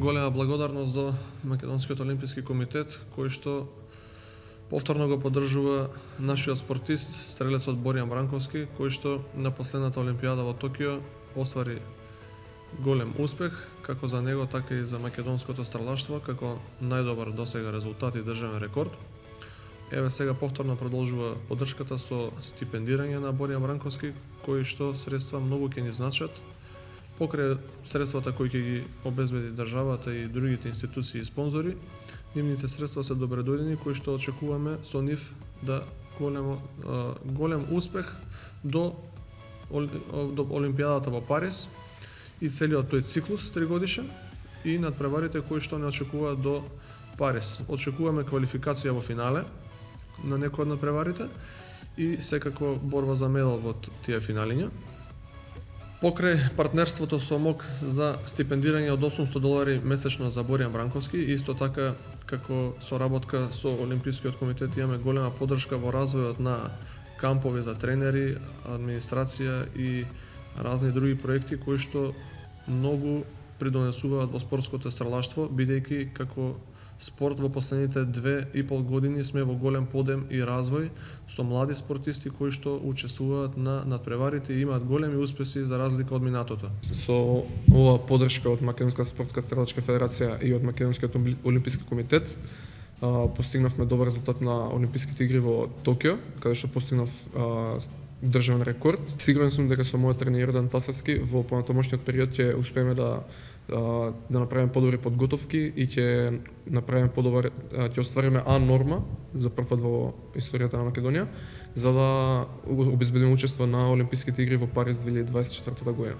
голема благодарност до Македонскиот олимписки комитет, кој што повторно го поддржува нашиот спортист, стрелецот Боријан Бранковски, кој што на последната олимпијада во Токио оствари голем успех, како за него, така и за македонското стрелаштво, како најдобар досега резултат и државен рекорд. Еве сега повторно продолжува поддршката со стипендирање на Боријан Бранковски, кои што средства многу ќе ни значат. Покрај средствата кои ќе ги обезбеди државата и другите институции и спонзори, нивните средства се добредојдени, кои што очекуваме со нив да голем успех до Олимпијадата во Париз и целиот тој циклус тригодишен и надпреварите кои што не очекуваат до Париз. Очекуваме квалификација во финале на некој од надпреварите и секако борба за медал во тие финалиња. Покрај партнерството со МОК за стипендирање од $800 месечно за Боријан Бранковски, исто така како соработка со Олимпискиот комитет имаме голема поддршка во развојот на кампови за тренери, администрација и разни други проекти кои што многу придонесуваат во спортското стрелаштво, бидејќи како спорт во последните 2,5 години сме во голем подем и развој со млади спортисти кои што учествуваат на надпреварите и имаат големи успеси за разлика од минатото. Со ова поддршка од Македонска спортска стрелачка федерација и од Македонскиот олимписки комитет постигнавме добар резултат на Олимписките игри во Токио, каде што постигнав државен рекорд. Сигурен сум дека со мојот тренер Јордан Тасевски во понатомошниот период ќе успееме да направиме подобри подготовки и ќе направиме ќе оствариме А норма за прв пат во историјата на Македонија, за да обезбедиме учество на Олимписките игри во Париз 2024 година.